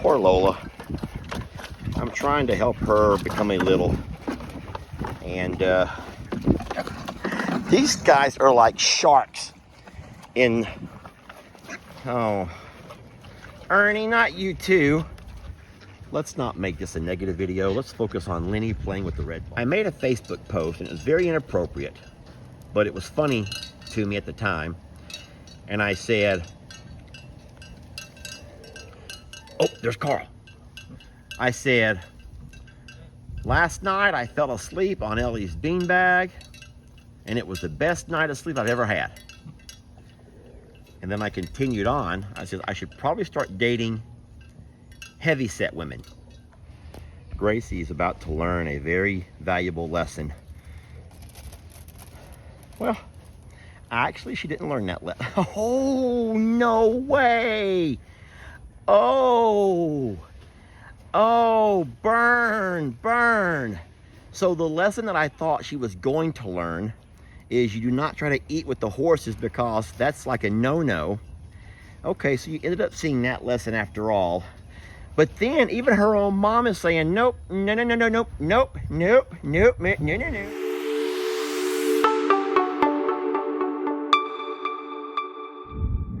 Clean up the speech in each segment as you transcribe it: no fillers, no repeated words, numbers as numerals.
Poor Lola. I'm trying to help her become a little. And these guys are like sharks in... Oh, Ernie, not you too. Let's not make this a negative video. Let's focus on Lenny playing with the red ball. I made a Facebook post and it was very inappropriate, but it was funny to me at the time. And I said, oh, there's Carl. I said, last night I fell asleep on Ellie's beanbag and it was the best night of sleep I've ever had. And then I continued on. I said, I should probably start dating heavy-set women. Gracie is about to learn a very valuable lesson. Well, actually, she didn't learn that lesson. Oh, no way. Oh, burn. So the lesson that I thought she was going to learn is you do not try to eat with the horses because that's like a no-no. Okay, so you ended up seeing that lesson after all. But then even her own mom is saying, nope, no.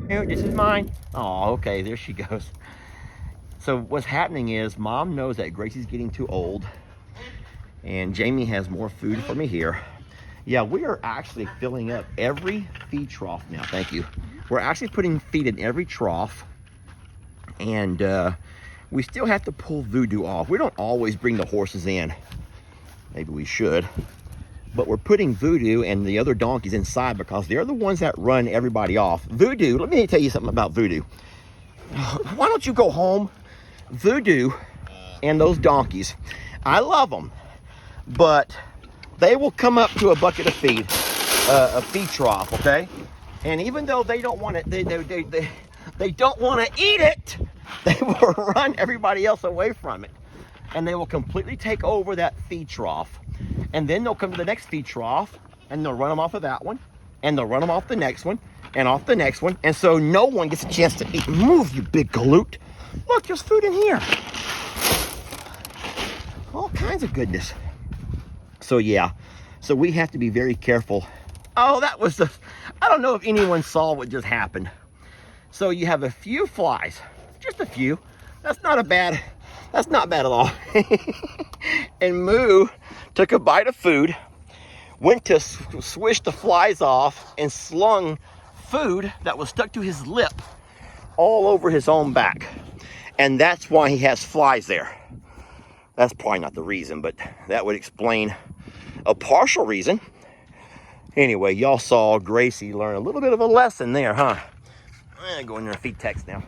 No, this is mine. Oh, okay, there she goes. So what's happening is mom knows that Gracie's getting too old and Jamie has more food for me here. Yeah, we are actually filling up every feed trough now. Thank you. We're actually putting feed in every trough, and we still have to pull Voodoo off. We don't always bring the horses in. Maybe we should. But we're putting Voodoo and the other donkeys inside because they're the ones that run everybody off. Voodoo, let me tell you something about Voodoo. Why don't you go home? Voodoo and those donkeys, I love them, but they will come up to a bucket of feed, a feed trough, okay? And even though they don't want it, they don't want to eat it, they will run everybody else away from it. And they will completely take over that feed trough. And then they'll come to the next feed trough, and they'll run them off of that one, and they'll run them off the next one, and off the next one. And so no one gets a chance to eat. Move, you big galoot. Look, there's food in here. All kinds of goodness. So yeah, so we have to be very careful. Oh, that was I don't know if anyone saw what just happened. So you have a few flies, just a few. That's not bad at all. And Moo took a bite of food, went to swish the flies off, and slung food that was stuck to his lip all over his own back. And that's why he has flies there. That's probably not the reason, but that would explain a partial reason. Anyway, y'all saw Gracie learn a little bit of a lesson there, huh? I'm gonna go in there and feed Tex now.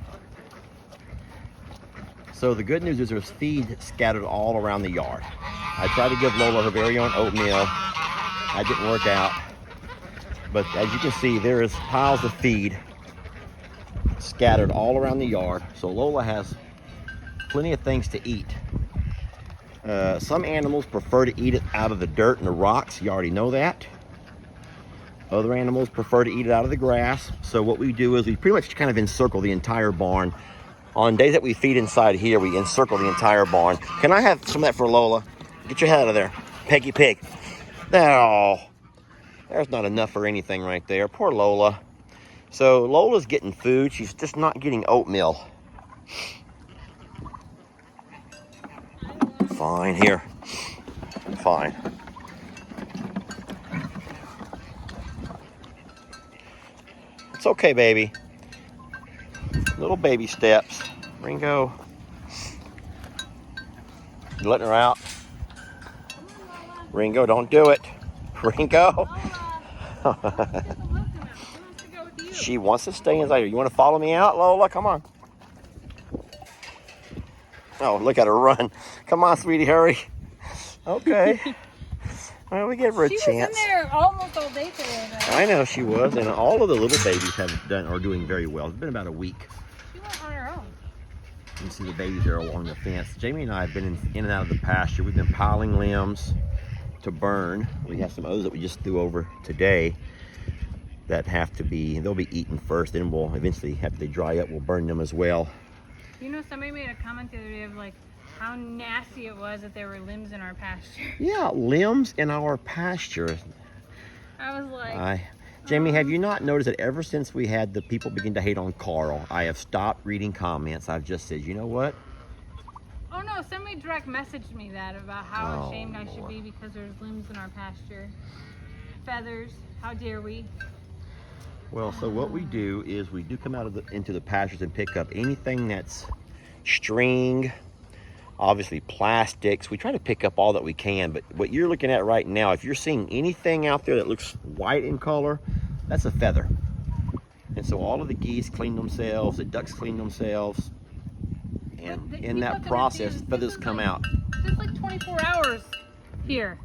So the good news is there's feed scattered all around the yard. I tried to give Lola her very own oatmeal. That didn't work out. But as you can see, there is piles of feed scattered all around the yard. So Lola has plenty of things to eat. Some animals prefer to eat it out of the dirt and the rocks. You already know that. Other animals prefer to eat it out of the grass. So what we do is we pretty much kind of encircle the entire barn. On days that we feed inside here, we encircle the entire barn. Can I have some of that for Lola? Get your head out of there, Peggy Pig. Oh, there's not enough for anything right there. Poor Lola. So Lola's getting food. She's just not getting oatmeal. Fine, here. Fine. It's okay, baby. Little baby steps. Ringo. You letting her out? Ringo, don't do it. Ringo. She wants to stay inside here. You want to follow me out, Lola? Come on. Oh, look at her run. Come on, sweetie, hurry. Okay. Well, we give her a chance. She was in there almost all day today. Though. I know she was, and all of the little babies are doing very well. It's been about a week. She went on her own. You can see the babies there along the fence. Jamie and I have been in and out of the pasture. We've been piling limbs to burn. We have some others that we just threw over today that they'll be eaten first. Then we'll eventually, after they dry up, we'll burn them as well. You know, somebody made a comment the other day of like how nasty it was that there were limbs in our pasture. Yeah, limbs in our pasture. I was like, Jamie, have you not noticed that ever since we had the people begin to hate on Carl, I have stopped reading comments. I've just said, you know what? oh no, somebody direct messaged me that about how Oh, ashamed I should Lord. be because there's limbs in our pasture. Feathers, how dare we? Well, so what we do is we do come out of into the pastures and pick up anything that's string, obviously plastics. We try to pick up all that we can, but what you're looking at right now, if you're seeing anything out there that looks white in color, that's a feather. And so all of the geese clean themselves, the ducks clean themselves, and But in you that have to process, understand, feathers this is come like- out. There's like 24 hours here.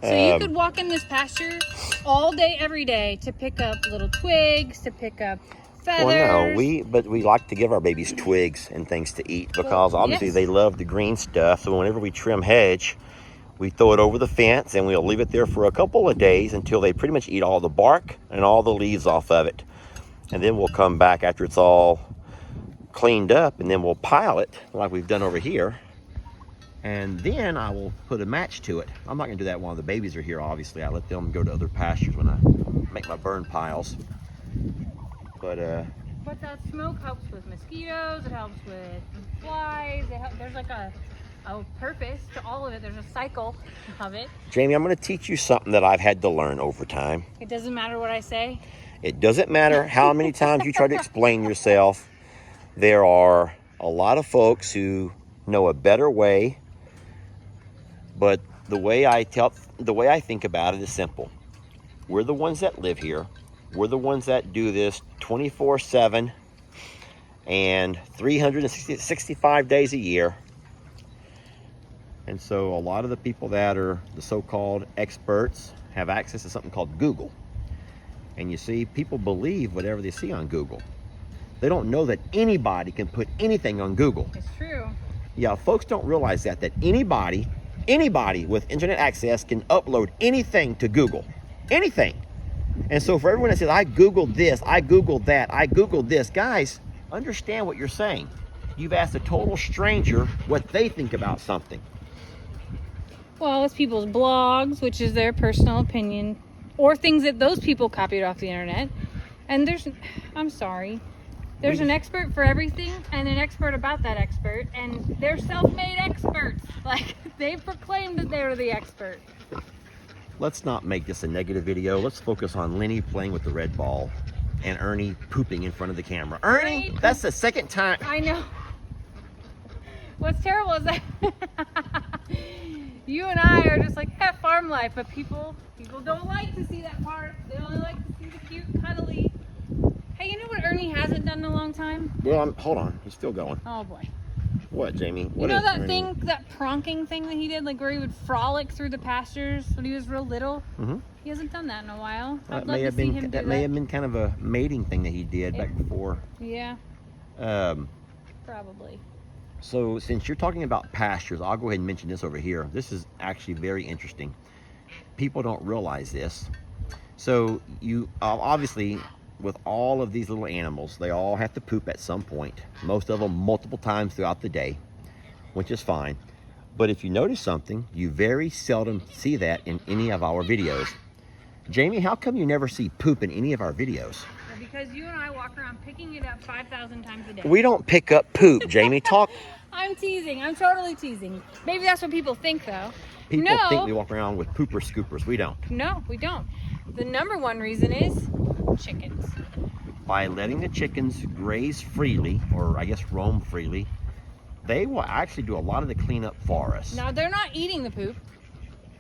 So you Um, could walk in this pasture all day, every day to pick up little twigs, to pick up feathers. Well, no, but we like to give our babies twigs and things to eat because obviously yes. they love the green stuff. So whenever we trim hedge, we throw it over the fence and we'll leave it there for a couple of days until they pretty much eat all the bark and all the leaves off of it. And then we'll come back after it's all cleaned up and then we'll pile it like we've done over here. And then I will put a match to it. I'm not gonna do that while the babies are here, obviously. I let them go to other pastures when I make my burn piles. But that smoke helps with mosquitoes, it helps with flies, there's like a purpose to all of it. There's a cycle of it. Jamie, I'm gonna teach you something that I've had to learn over time. It doesn't matter what I say. It doesn't matter how many times you try to explain yourself. There are a lot of folks who know a better way, but the way I think about it is simple. We're the ones that live here. We're the ones that do this 24/7 and 365 days a year. And so a lot of the people that are the so-called experts have access to something called Google. And you see, people believe whatever they see on Google. They don't know that anybody can put anything on Google. It's true. Yeah, folks don't realize that anybody with internet access can upload anything to Google. Anything. And so for everyone that says, I Googled this, I Googled that, I Googled this, guys, understand what you're saying. You've asked a total stranger what they think about something. Well, it's people's blogs, which is their personal opinion, or things that those people copied off the internet. And I'm sorry, there's an expert for everything and an expert about that expert, and they're self-made experts. Like, they proclaimed that they were the expert. Let's not make this a negative video. Let's focus on Lenny playing with the red ball and Ernie pooping in front of the camera. Ernie, that's the second time. I know. What's terrible is that you and I are just like, farm life, but people don't like to see that part. They only like to see the cute, cuddly. Hey, you know what Ernie hasn't done in a long time? Well, hold on. He's still going. Oh boy. What, Jamie? You What know is that Ernie? thing, that pronking thing that he did, like where he would frolic through the pastures when he was real little? Mm-hmm. He hasn't done that in a while. That I'd may love have to see been him do that may have been kind of a mating thing that he did back before. Yeah, probably. So since you're talking about pastures, I'll go ahead and mention this over here. This is actually very interesting. People don't realize this. So you obviously, with all of these little animals, they all have to poop at some point. Most of them multiple times throughout the day, which is fine. But if you notice something, you very seldom see that in any of our videos. Jamie, how come you never see poop in any of our videos? Because you and I walk around picking it up 5,000 times a day. We don't pick up poop, Jamie. Talk. I'm teasing. I'm totally teasing. Maybe that's what people think, though. People No. think we walk around with pooper scoopers. We don't. No, we don't. The number one reason is chickens. By letting the chickens graze freely, or I guess roam freely, they will actually do a lot of the cleanup for us. Now, they're not eating the poop.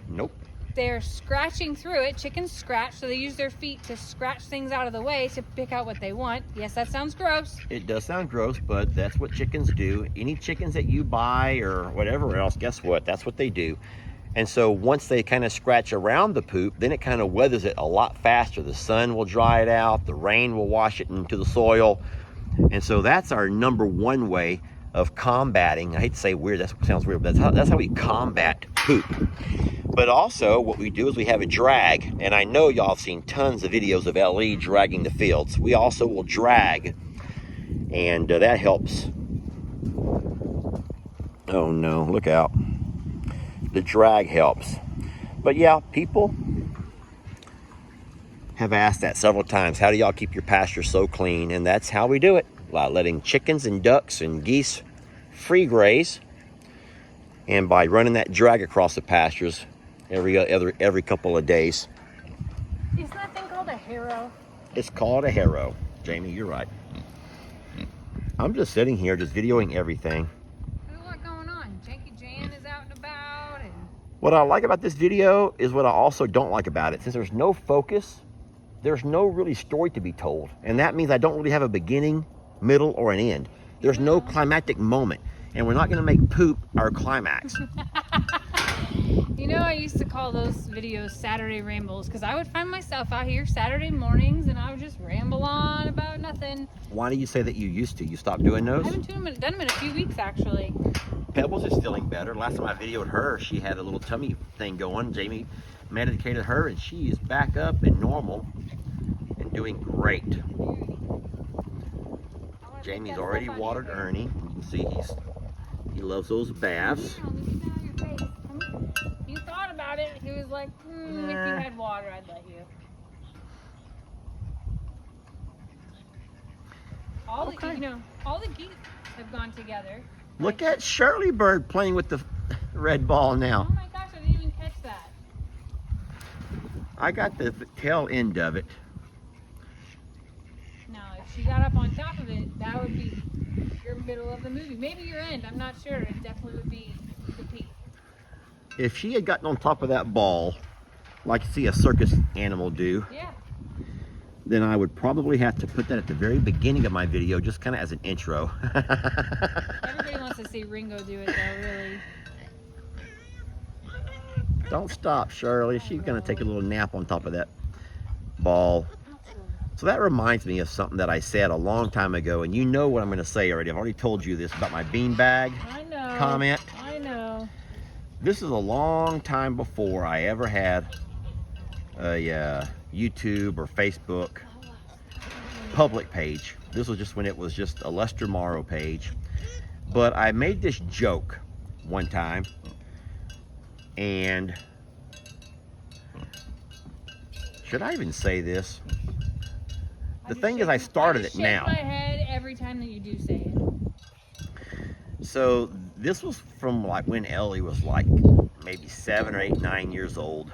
Nope. They're scratching through it. Chickens scratch, so they use their feet to scratch things out of the way to pick out what they want. Yes, that sounds gross. It does sound gross, but that's what chickens do. Any chickens that you buy or whatever else, guess what? That's what they do. And so once they kind of scratch around the poop, then it kind of weathers it a lot faster. The sun will dry it out, the rain will wash it into the soil. And so that's our number one way of combating. I hate to say weird, that sounds weird, but that's how we combat poop. But also what we do is we have a drag, and I know y'all have seen tons of videos of LE dragging the fields. We also will drag, and that helps Oh no, look out. The drag helps. But yeah, people have asked that several times. How do y'all keep your pasture so clean? And that's how we do it. By letting chickens and ducks and geese free graze. And by running that drag across the pastures every couple of days. Is that thing called a harrow? It's called a harrow. Jamie, you're right. I'm just sitting here, just videoing everything. There's a lot going on. Janky Jan is out and about. And What I like about this video is what I also don't like about it. Since there's no focus, there's no really story to be told. And that means I don't really have a beginning, middle, or an end. There's no climactic moment. And we're not going to make poop our climax. you know, I used to call those videos Saturday Rambles because I would find myself out here Saturday mornings and I would just ramble on about nothing. Why do you say that you used to? You stopped doing those? I haven't done them in a few weeks, actually. Pebbles is feeling better. Last time I videoed her, she had a little tummy thing going. Jamie medicated her and she is back up and normal and doing great. Jamie's already watered Ernie. You can see he loves those baths. You thought about it. He was like, if you had water, I'd let you. All the geese have gone together. Look at Shirley Bird playing with the red ball now. Oh my gosh, I didn't even catch that. I got the tail end of it. Now, if she got up on top of it, that would be your middle of the movie. Maybe your end. I'm not sure. It definitely would be the peak. If she had gotten on top of that ball, like you see a circus animal do, Yeah. then I would probably have to put that at the very beginning of my video, just kind of as an intro. Everybody wants to see Ringo do it, though, really. Don't stop, Shirley. She's going to take a little nap on top of that ball. So that reminds me of something that I said a long time ago, and you know what I'm going to say already. I've already told you this about my beanbag comment. I know. This is a long time before I ever had a YouTube or Facebook public page. This was just when it was just a Lester Morrow page. But I made this joke one time, and should I even say this? The thing is, I started it now. I shake my head every time that you do say it. So this was from like when Ellie was like maybe 7 or 8, 9 years old.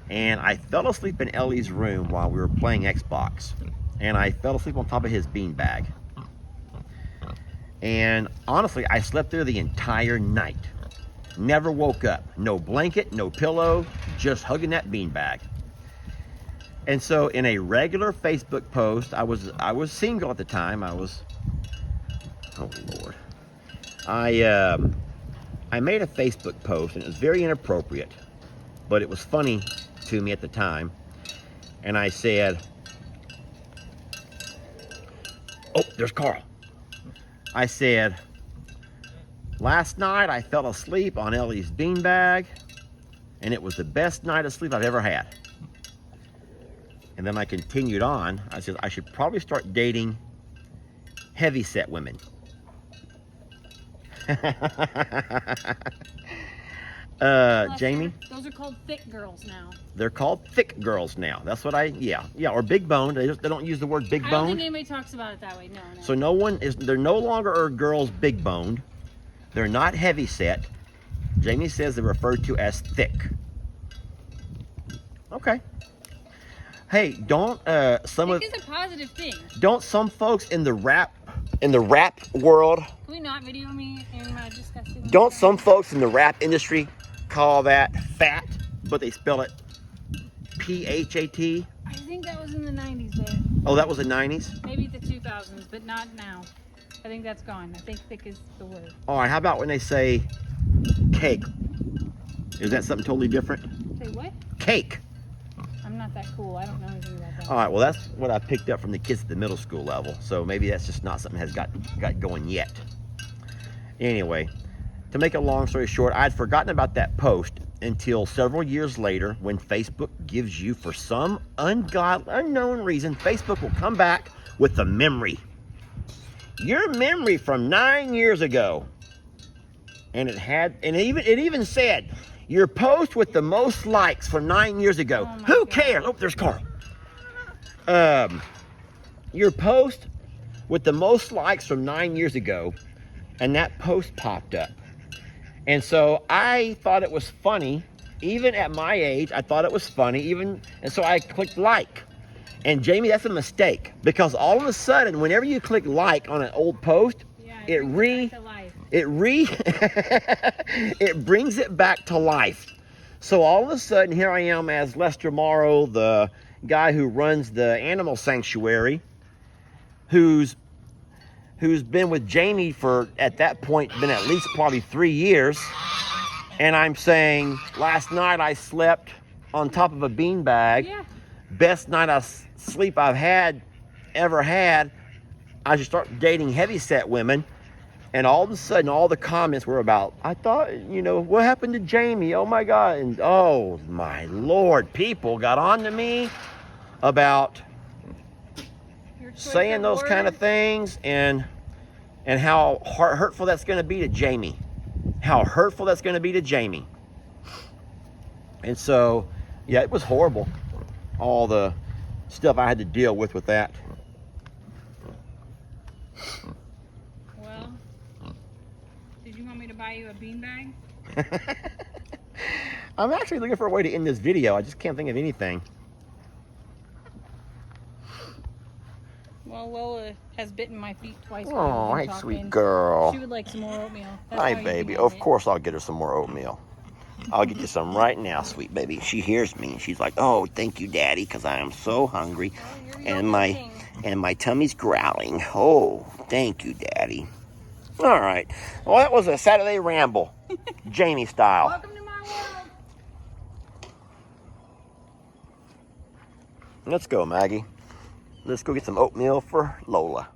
And I fell asleep in Ellie's room while we were playing Xbox. And I fell asleep on top of his beanbag. And honestly, I slept there the entire night. Never woke up. No blanket, no pillow, just hugging that beanbag. And so in a regular Facebook post, I was single at the time. Oh Lord. I made a Facebook post and it was very inappropriate, but it was funny to me at the time. And I said, oh, there's Carl. I said, last night I fell asleep on Ellie's beanbag and it was the best night of sleep I've ever had. And then I continued on. I said, I should probably start dating heavy-set women. Jamie? Those are called thick girls now. They're called thick girls now. That's what yeah, or big boned. They don't use the word big boned. I don't think anybody talks about it that way, no. So they're no longer are girls big boned. They're not heavy set. Jamie says they're referred to as thick. Okay. Hey, don't Thick is a positive thing. Don't some folks in the rap world, Can we not video me in my disgusting? don't some folks in the rap industry call that fat, but they spell it P-H-A-T? I think that was in the 90s, babe. Oh, that was the 90s? Maybe the 2000s, but not now. I think that's gone. I think thick is the word. All right, how about when they say cake? Is that something totally different? Say what? Cake. I'm not that cool. I don't know anything about that. All right, well, that's what I picked up from the kids at the middle school level. So maybe that's just not something that has got going yet. Anyway, to make a long story short, I'd forgotten about that post until several years later when Facebook gives you, for some unknown reason, Facebook will come back with a memory. Your memory from 9 years ago. And it even said, your post with the most likes from 9 years ago. Oh my Who God. cares? Oh, there's Carl. Your post with the most likes from 9 years ago, and that post popped up. And so I thought it was funny, even at my age, I thought it was funny, and so I clicked like. And Jamie, that's a mistake, because all of a sudden, whenever you click like on an old post, it brings it back to life. So all of a sudden, here I am as Lester Morrow, the guy who runs the animal sanctuary, who's been with Jamie for, at that point, been at least probably 3 years. And I'm saying, last night I slept on top of a beanbag. Yeah. Best night of sleep I've ever had. I should start dating heavyset women. And all of a sudden, all the comments were about, I thought, what happened to Jamie? Oh my God. And oh my Lord, people got on to me about saying those kind of things, and how hurtful that's going to be to Jamie. How hurtful that's going to be to Jamie. And so, yeah, it was horrible. All the stuff I had to deal with that. Well, did you want me to buy you a beanbag? I'm actually looking for a way to end this video. I just can't think of anything. Well, Lola has bitten my feet twice. Oh, hey, sweet girl. She would like some more oatmeal. Hi, baby. Of course I'll get her some more oatmeal. I'll get you some right now, sweet baby. She hears me. She's like, oh, thank you, Daddy, because I am so hungry. And my tummy's growling. Oh, thank you, Daddy. All right. Well, that was a Saturday ramble. Jamie style. Welcome to my world. Let's go, Maggie. Let's go get some oatmeal for Lola.